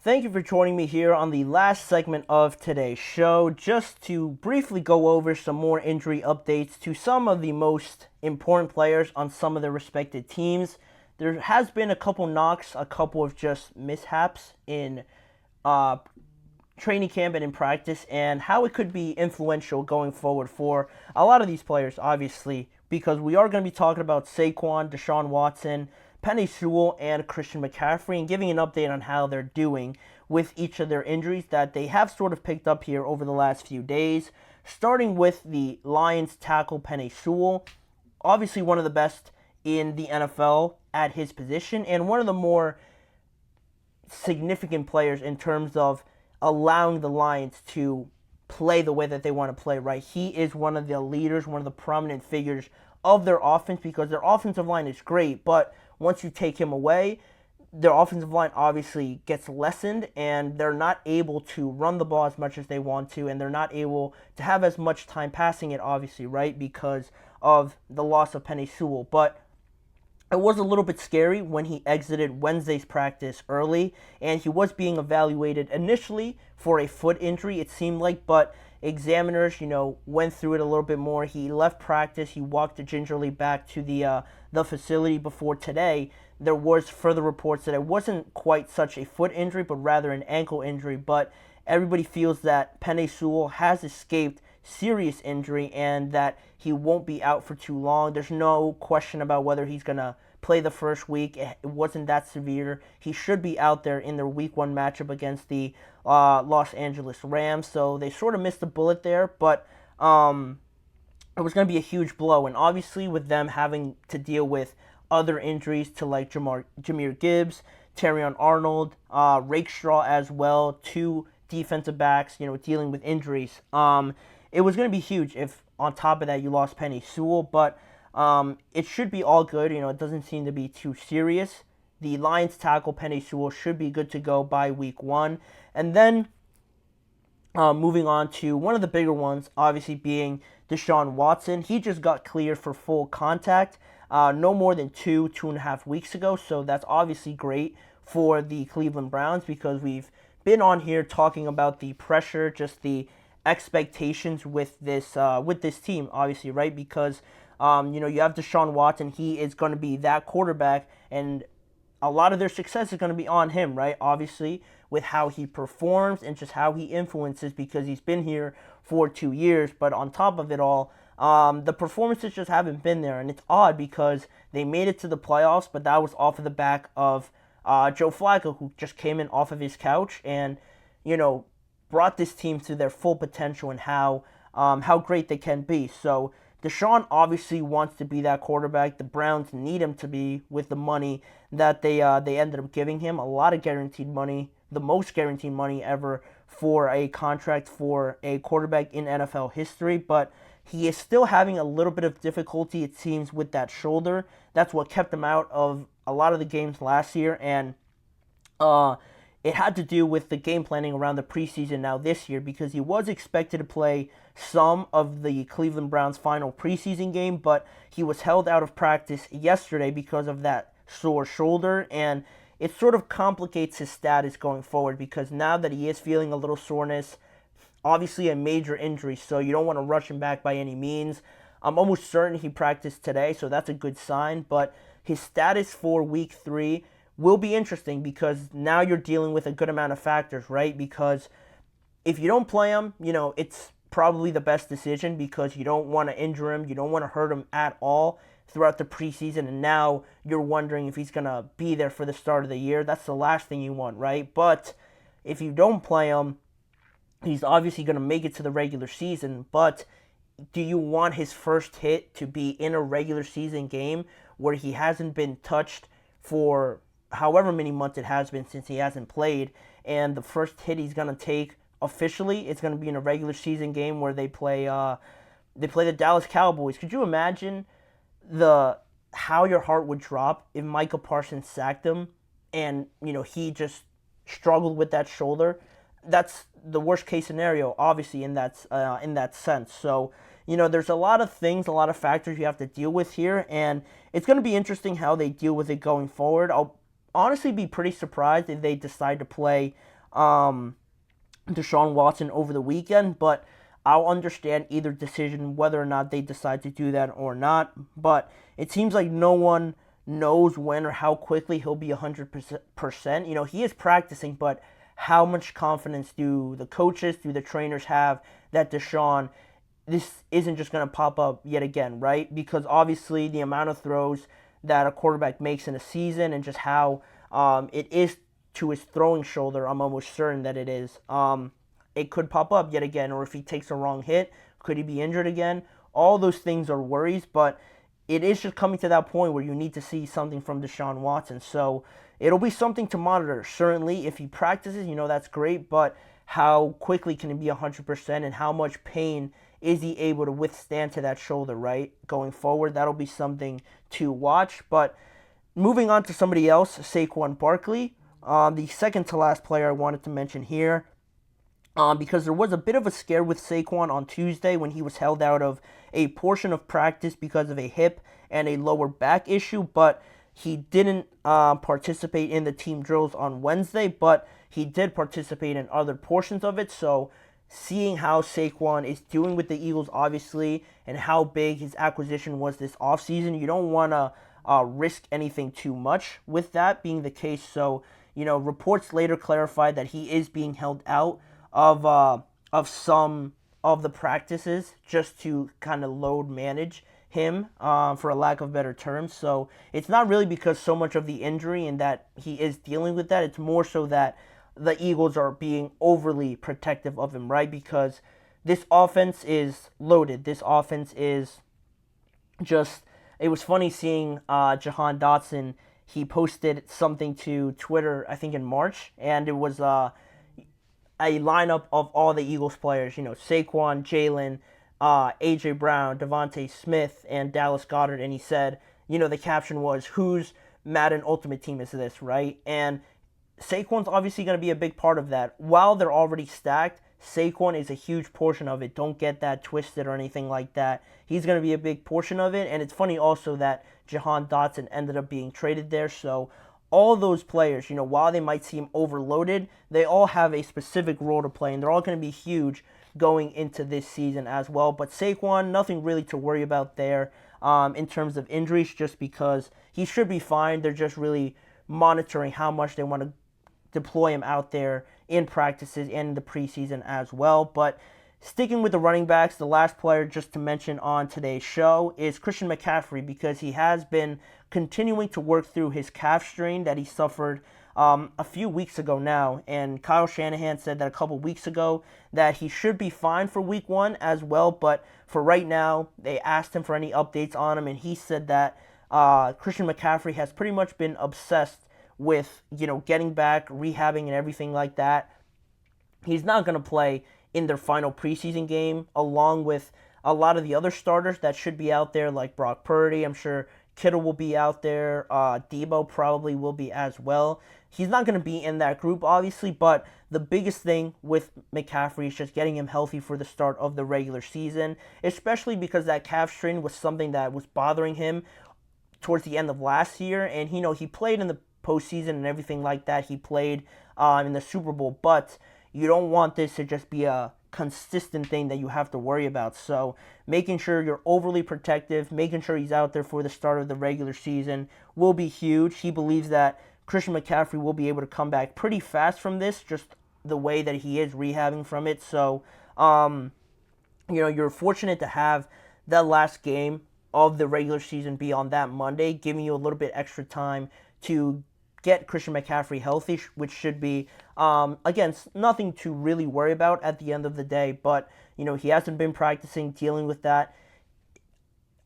Thank you for joining me here on the last segment of today's show, just to briefly go over some more injury updates to some of the most important players on some of their respected teams. There has been a couple knocks, a couple of just mishaps in uh, training camp and in practice, and how it could be influential going forward for a lot of these players, obviously, because we are going to be talking about Saquon, Deshaun Watson, Penei Sewell, and Christian McCaffrey, and giving an update on how they're doing with each of their injuries that they have sort of picked up here over the last few days. Starting with the Lions tackle Penei Sewell, obviously one of the best in the NFL at his position, and one of the more significant players in terms of allowing the Lions to play the way that they want to play, right? He is one of the leaders, one of the prominent figures of their offense because their offensive line is great, but once you take him away, their offensive line obviously gets lessened and they're not able to run the ball as much as they want to, and they're not able to have as much time passing it, obviously, right? Because of the loss of Penei Sewell. But it was a little bit scary when he exited Wednesday's practice early, and he was being evaluated initially for a foot injury, it seemed like, but examiners, went through it a little bit more. He left practice. He walked gingerly back to the facility before today. There was further reports that it wasn't quite such a foot injury, but rather an ankle injury. But everybody feels that Penei Sewell has escaped serious injury and that he won't be out for too long. There's no question about whether he's going to play the first week. It wasn't that severe. He should be out there in their week one matchup against the Los Angeles Rams. So they sort of missed the bullet there, but it was going to be a huge blow. And obviously with them having to deal with other injuries to like Jahmyr Gibbs, Terrion Arnold, Rakestraw as well, two defensive backs, dealing with injuries. It was going to be huge if on top of that you lost Penei Sewell, but it should be all good. It doesn't seem to be too serious. The Lions tackle Penei Sewell should be good to go by week one. And then moving on to one of the bigger ones, obviously being Deshaun Watson. He just got cleared for full contact no more than 2.5 weeks ago. So that's obviously great for the Cleveland Browns because we've been on here talking about the pressure, just the expectations with this team, obviously, right? Because you have Deshaun Watson. He is going to be that quarterback, and a lot of their success is going to be on him, right? Obviously, with how he performs and just how he influences because he's been here for 2 years. But on top of it all, the performances just haven't been there, and it's odd because they made it to the playoffs, but that was off of the back of Joe Flacco, who just came in off of his couch and brought this team to their full potential and how great they can be. So Deshaun obviously wants to be that quarterback. The Browns need him to be with the money that they ended up giving him. A lot of guaranteed money, the most guaranteed money ever for a contract for a quarterback in NFL history. But he is still having a little bit of difficulty, it seems, with that shoulder. That's what kept him out of a lot of the games last year, and it had to do with the game planning around the preseason now this year because he was expected to play some of the Cleveland Browns' final preseason game, but he was held out of practice yesterday because of that sore shoulder, and it sort of complicates his status going forward because now that he is feeling a little soreness, obviously a major injury, so you don't want to rush him back by any means. I'm almost certain he practiced today, so that's a good sign, but his status for week 3 will be interesting because now you're dealing with a good amount of factors, right? Because if you don't play him, it's probably the best decision because you don't want to injure him, you don't want to hurt him at all throughout the preseason, and now you're wondering if he's going to be there for the start of the year. That's the last thing you want, right? But if you don't play him, he's obviously going to make it to the regular season, but do you want his first hit to be in a regular season game where he hasn't been touched for however many months it has been since he hasn't played, and the first hit he's going to take officially it's going to be in a regular season game where they play the Dallas Cowboys? Could you imagine how your heart would drop if Micah Parsons sacked him and he just struggled with that shoulder? That's the worst case scenario, obviously, in that sense. So there's a lot of things, a lot of factors you have to deal with here, and it's going to be interesting how they deal with it going forward. I'll honestly be pretty surprised if they decide to play Deshaun Watson over the weekend, but I'll understand either decision, whether or not they decide to do that or not. But it seems like no one knows when or how quickly he'll be 100%. He is practicing, but how much confidence do the coaches, do the trainers have that Deshaun, this isn't just going to pop up yet again, right? Because obviously the amount of throws that a quarterback makes in a season and just how it is to his throwing shoulder, I'm almost certain that it is. It could pop up yet again, or if he takes a wrong hit, could he be injured again? All those things are worries, but it is just coming to that point where you need to see something from Deshaun Watson. So it'll be something to monitor. Certainly, if he practices, that's great, but how quickly can he be 100% and how much pain is he able to withstand to that shoulder, right? Going forward, that'll be something to watch. But moving on to somebody else, Saquon Barkley, the second to last player I wanted to mention here, because there was a bit of a scare with Saquon on Tuesday when he was held out of a portion of practice because of a hip and a lower back issue, but he didn't participate in the team drills on Wednesday, but he did participate in other portions of it. So seeing how Saquon is doing with the Eagles, obviously, and how big his acquisition was this offseason, you don't want to risk anything too much with that being the case. So, reports later clarified that he is being held out of some of the practices just to kind of load manage him, for a lack of better terms. So it's not really because so much of the injury and that he is dealing with that. It's more so that the Eagles are being overly protective of him, right? Because this offense is loaded. This offense is just, it was funny seeing Jahan Dotson. He posted something to Twitter, I think in March, and it was a lineup of all the Eagles players, Saquon, Jalen, A.J. Brown, Devontae Smith, and Dallas Goedert, and he said, the caption was, whose Madden Ultimate Team is this, right? And Saquon's obviously going to be a big part of that. While they're already stacked, Saquon is a huge portion of it. Don't get that twisted or anything like that. He's going to be a big portion of it, and it's funny also that Jahan Dotson ended up being traded there, so all those players, while they might seem overloaded, they all have a specific role to play, and they're all going to be huge going into this season as well. But Saquon, nothing really to worry about there in terms of injuries, just because he should be fine. They're just really monitoring how much they want to deploy him out there in practices and in the preseason as well. But sticking with the running backs, the last player just to mention on today's show is Christian McCaffrey, because he has been continuing to work through his calf strain that he suffered a few weeks ago now. And Kyle Shanahan said that a couple weeks ago that he should be fine for week 1 as well. But for right now, they asked him for any updates on him, and he said that Christian McCaffrey has pretty much been obsessed with, getting back, rehabbing, and everything like that. He's not going to play in their final preseason game, along with a lot of the other starters that should be out there, like Brock Purdy. I'm sure Kittle will be out there. Debo probably will be as well. He's not going to be in that group, obviously, but the biggest thing with McCaffrey is just getting him healthy for the start of the regular season, especially because that calf strain was something that was bothering him towards the end of last year. And, he played in the postseason and everything like that. He played in the Super Bowl, but you don't want this to just be a consistent thing that you have to worry about. So making sure you're overly protective, making sure he's out there for the start of the regular season will be huge. He believes that Christian McCaffrey will be able to come back pretty fast from this, just the way that he is rehabbing from it. So, you're fortunate to have that last game of the regular season be on that Monday, giving you a little bit extra time to get Christian McCaffrey healthy, which should be, again, nothing to really worry about at the end of the day. But, he hasn't been practicing, dealing with that.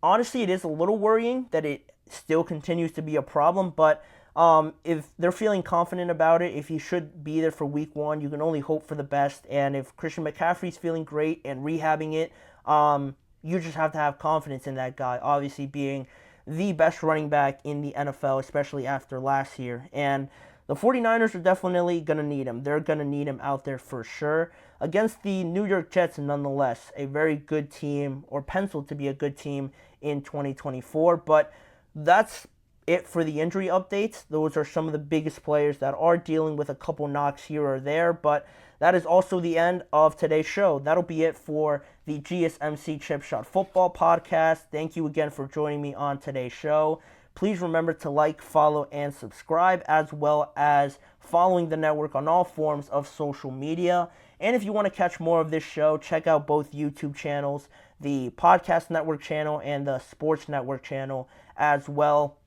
Honestly, it is a little worrying that it still continues to be a problem, but if they're feeling confident about it, if he should be there for week 1, you can only hope for the best. And if Christian McCaffrey's feeling great and rehabbing it, you just have to have confidence in that guy, obviously being the best running back in the NFL, especially after last year. And the 49ers are definitely going to need him. They're going to need him out there for sure. Against the New York Jets, nonetheless, a very good team, or penciled to be a good team in 2024. But that's it for the injury updates. Those are some of the biggest players that are dealing with a couple knocks here or there, but that is also the end of today's show. That'll be it for the GSMC Chip Shot Football Podcast. Thank you again for joining me on today's show. Please remember to like, follow, and subscribe, as well as following the network on all forms of social media. And if you want to catch more of this show, check out both YouTube channels, the Podcast Network channel and the Sports Network channel as well,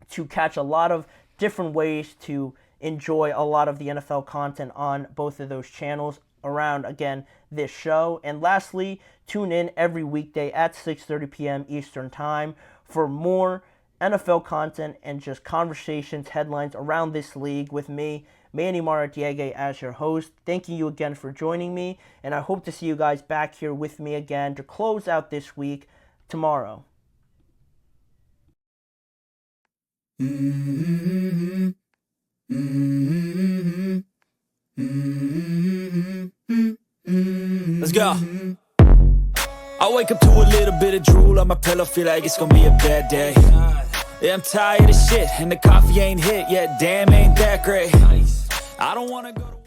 to catch a lot of different ways to enjoy a lot of the NFL content on both of those channels around, again, this show. And lastly, tune in every weekday at 6:30 p.m. Eastern Time for more NFL content and just conversations, headlines around this league with me, Manny Maradiaga, as your host. Thanking you again for joining me, and I hope to see you guys back here with me again to close out this week tomorrow. Let's go. I wake up to a little bit of drool on my pillow, feel like it's gonna be a bad day. Yeah, I'm tired of shit, and the coffee ain't hit yet, damn, ain't that great. I don't wanna go to